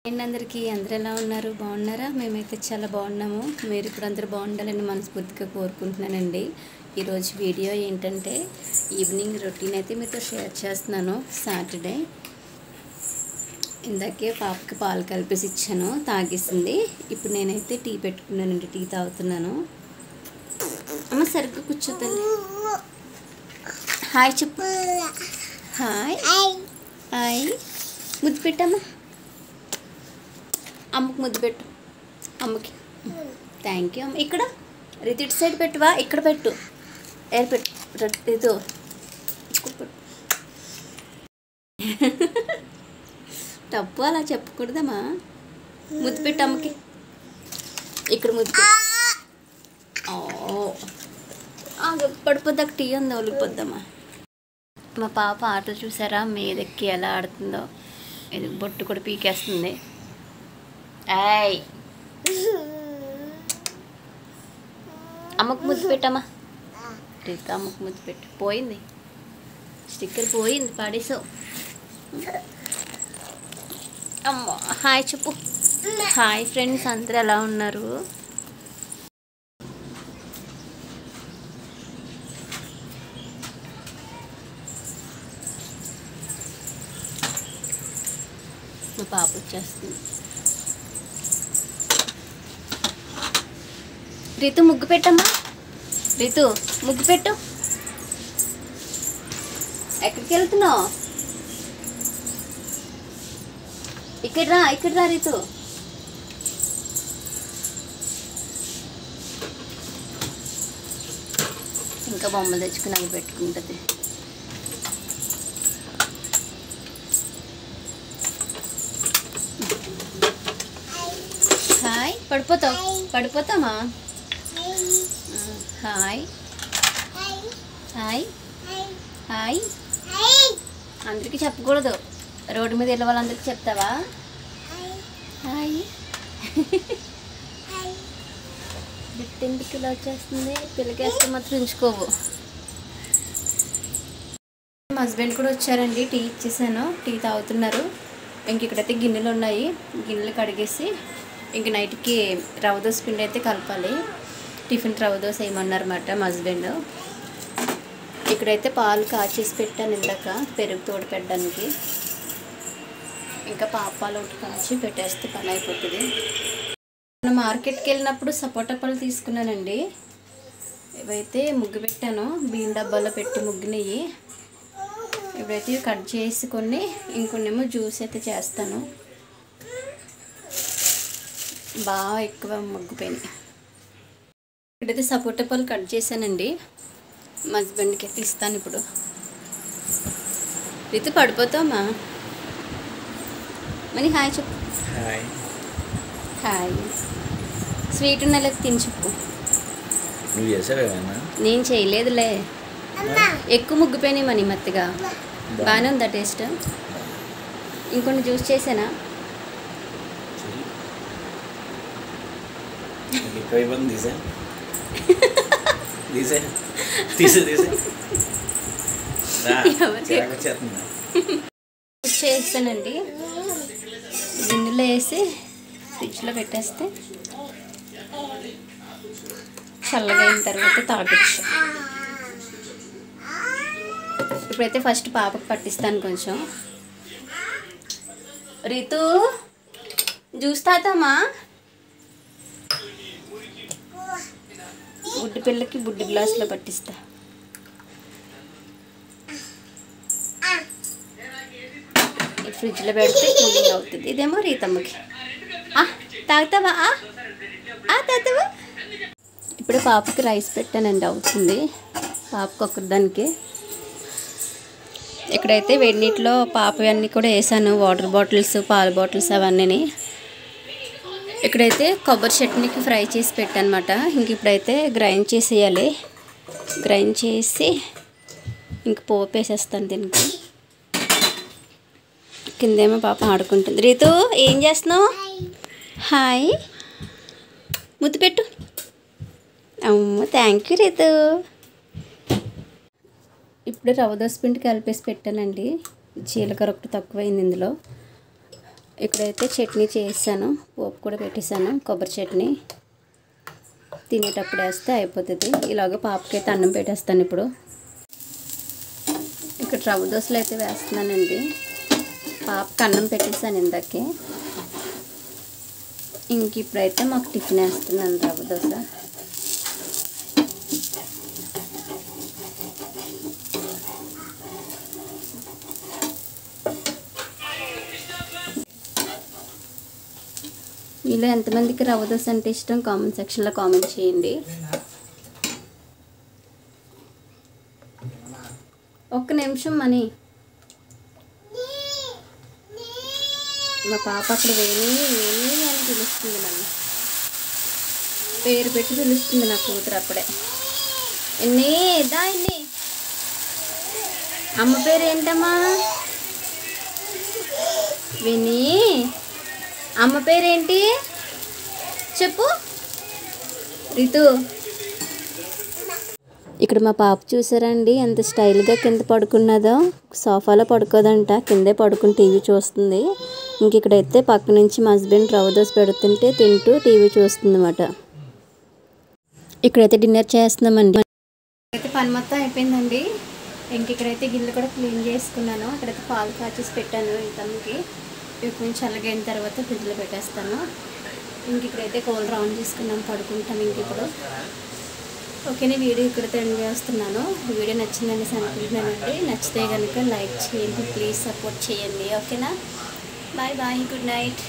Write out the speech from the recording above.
అందరికీ అందరూ ఎలా ఉన్నారు? బాగున్నారా? మేమైతే చాలా బాగున్నాము. మీరు ఇప్పుడు అందరూ బాగుండాలని మనస్ఫూర్తిగా కోరుకుంటున్నానండి. ఈరోజు వీడియో ఏంటంటే ఈవినింగ్ రొటీన్ అయితే మీతో షేర్ చేస్తున్నాను. సాటర్డే ఇందాకే పాపకి పాలు కలిపేసి ఇచ్చాను, తాగేసింది. ఇప్పుడు నేనైతే టీ పెట్టుకున్నానండి, టీ తాగుతున్నాను. అమ్మ సరిగ్గా కూర్చోతల్లి. హాయ్ చెప్పు. Hi hi. ముద్దు పెట్టమ్మా, అమ్మకి ముద్దు పెట్టు. అమ్మకి థ్యాంక్ యూ అమ్మ. ఇక్కడ రితిట్ సైడ్ పెట్టువా, ఇక్కడ పెట్టు. ఎయిర్ పెట్టు, రితు ఇక్కడ పెట్టు. తప్పు అలా చెప్పకూడదమ్మా. ముద్దు పెట్టు అమ్మకి, ఇక్కడ ముద్దు పెట్టు. పడిపోద్దాక టీ ఉందా, ఒలిగిపోద్దమ్మా. మా పాప ఆటలు చూసారా, మీదెక్కి ఎలా ఆడుతుందో. ఇది బొట్టు కూడా పీకేస్తుంది. ఏయ్ అమ్మకు ముద్దు పెట్టమ్మా. రీత అమ్మకు ముద్దు పెట్టు. పోయింది స్టిక్కర్, పోయింది, పాడేసావు. అమ్మ హాయ్ చెప్పు. హాయ్ ఫ్రెండ్స్, అందరూ ఎలా ఉన్నారు? మా పాప వచ్చేస్తుంది. రితు ముగ్గు పెట్టమ్మా. రితు ముగ్గు పెట్టు. ఎక్కడికి వెళ్తున్నావు? ఇక్కడ రా, ఇక్కడ రా రితు. ఇంకా బొమ్మలు తెచ్చుకుని అవి పెట్టుకుంటుంది. హాయ్. పడిపోతావు, పడిపోతామా. Hi hi hi. అందరికీ చెప్పకూడదు, రోడ్డు మీద వెళ్ళే వాళ్ళందరికీ చెప్తావా? హాయ్. బిట్టెందుకు ఇలా వచ్చేస్తుంది? పిల్లకేస్తే మాత్రం ఉంచుకోవు. మా హస్బెండ్ కూడా వచ్చారండి, టీ ఇచ్చేసాను, టీ తాగుతున్నారు. ఇంక ఇక్కడైతే గిన్నెలు ఉన్నాయి, గిన్నెలు కడిగేసి ఇంక నైట్కి రవ్వ దోశ పిండి అయితే కలపాలి. టిఫిన్ రవ్వ దోశ వేయమన్నారన్నమాట మా హస్బెండ్. ఇక్కడైతే పాలు కాచేసి పెట్టాను ఇందాక, పెరుగు తోడు పెట్టడానికి. ఇంకా పాపాలు ఒకటి కాచి పెట్టేస్తే పని అయిపోతుంది. నేను మార్కెట్కి వెళ్ళినప్పుడు సపోటా పళ్ళు తీసుకున్నానండి. ఇవైతే ముగ్గు పెట్టాను, బియ్యం డబ్బాలో పెట్టి ముగ్గునవి. ఇవైతే కట్ చేసుకొని ఇంకొన్నేమో జ్యూస్ అయితే చేస్తాను. బాగా ఎక్కువ మగ్గిపోయినాయి. ఇక్కడైతే సపోటా పళ్ళు కట్ చేశానండి, మా హస్బెండ్కి అయితే ఇస్తాను ఇప్పుడు. రితు పడిపోతామా. మరి హాయ్ చెప్పు. Hi hi. స్వీట్ ఉన్న లేదా తిని చెప్పు. నువ్వు చేసావేమన్నా? నేను చేయలేదులే, ఎక్కువ ముగ్గిపోయినాయి మనీ మత్తిగా. బాగానే ఉందా టేస్ట్? ఇంకొన్ని జ్యూస్ చేసానా? చేస్తానండి, గిన్నెలో వేసి ఫ్రిడ్జ్లో పెట్టేస్తే చల్లగా అయిన తర్వాత తాగొచ్చు. ఇప్పుడైతే ఫస్ట్ పాపకు పట్టిస్తాను కొంచెం. రితు జ్యూస్ తాతామా. బుడ్డి పిల్లకి బుడ్డి గ్లాసులో పట్టిస్తా. ఫ్రిడ్జ్లో పెడితే కూలింగ్ అవుతుంది. ఇదేమో రీతమ్మకి. తాగుతావా? తాగుతావా? ఇప్పుడు పాపకి రైస్ పెట్టానండి, అవుతుంది పాపకు ఒక్కదానికి. ఇక్కడైతే వేడి నీటిలో పాపవి అన్నీ కూడా వేసాను, వాటర్ బాటిల్స్, పాల బాటిల్స్ అవన్నీ. ఇక్కడైతే కొబ్బరి చట్నీకి ఫ్రై చేసి పెట్టానమాట. ఇంక ఇప్పుడైతే గ్రైండ్ చేసేయాలి. గ్రైండ్ చేసి ఇంక పోపు వేసేస్తాను దీనికి. కిందేమో పాప ఆడుకుంటుంది. రీతు ఏం చేస్తున్నావు? హాయ్. ముద్దు పెట్టు. అమ్మ థ్యాంక్ యూ రీతు. ఇప్పుడు రవ్వ దోశ పిండి కలిపేసి పెట్టానండి. జీలకర్ర ఒకటి తక్కువైంది ఇందులో. ఇక్కడైతే చట్నీ చేసాను, పోపు కూడా పెట్టేశాను, కొబ్బరి చట్నీ. తినేటప్పుడు వేస్తే అయిపోతుంది. ఇలాగ పాపకైతే అన్నం పెట్టేస్తాను. ఇప్పుడు ఇక్కడ రవ్వ దోశలు అయితే వేస్తున్నానండి. పాపకి అన్నం పెట్టేశాను ఇందాకే. ఇంక ఇప్పుడైతే మాకు టిఫిన్ వేస్తున్నాను, రవ్వ దోశ. మీలో ఎంతమందికి రవ్వ దోశ అంటే ఇష్టం కామెంట్ సెక్షన్లో కామెంట్ చేయండి. ఒక్క నిమిషం మనీ. మా పాప అక్కడ వేణి వేణి అని పిలుస్తుంది, నన్ను పేరు పెట్టి పిలుస్తుంది నా కూతురు. అప్పుడే ఎన్ని దా ఎన్ని అమ్మ పేరు ఏంటమ్మా? విని అమ్మ పేరేంటి చెప్పు రితు. ఇక్కడ మా పాప చూసారండి ఎంత స్టైల్గా కింద పడుకున్నదో. సోఫాలో పడుకోదంట, కిందే పడుకుని టీవీ చూస్తుంది. ఇంక ఇక్కడైతే పక్క నుంచి మా హస్బెండ్ రవ్వ దోశ పెడుతుంటే తింటూ టీవీ చూస్తుంది అన్నమాట. ఇక్కడైతే డిన్నర్ చేస్తున్నామండి. అయితే పని మొత్తం అయిపోయిందండి. ఇంక ఇక్కడైతే గిన్నెలు కూడా క్లీన్ చేసుకున్నాను. ఇక్కడైతే పాలు కాచేసి పెట్టాను ఇంతకి. ఇవి కొంచెం చల్లగైన తర్వాత ఫ్రిడ్జ్లో పెట్టేస్తాను. ఇంక ఇక్కడైతే కూలర్ ఆన్ చేసుకున్నాం, పడుకుంటాం ఇంక ఇప్పుడు. ఓకేనే, వీడియో ఇక్కడైతే ఎండ్ చేస్తున్నాను. వీడియో నచ్చిందని అనుకుంటున్నానండి. నచ్చితే కనుక లైక్ చేయండి, ప్లీజ్ సపోర్ట్ చేయండి. ఓకేనా, బాయ్ బాయ్, గుడ్ నైట్.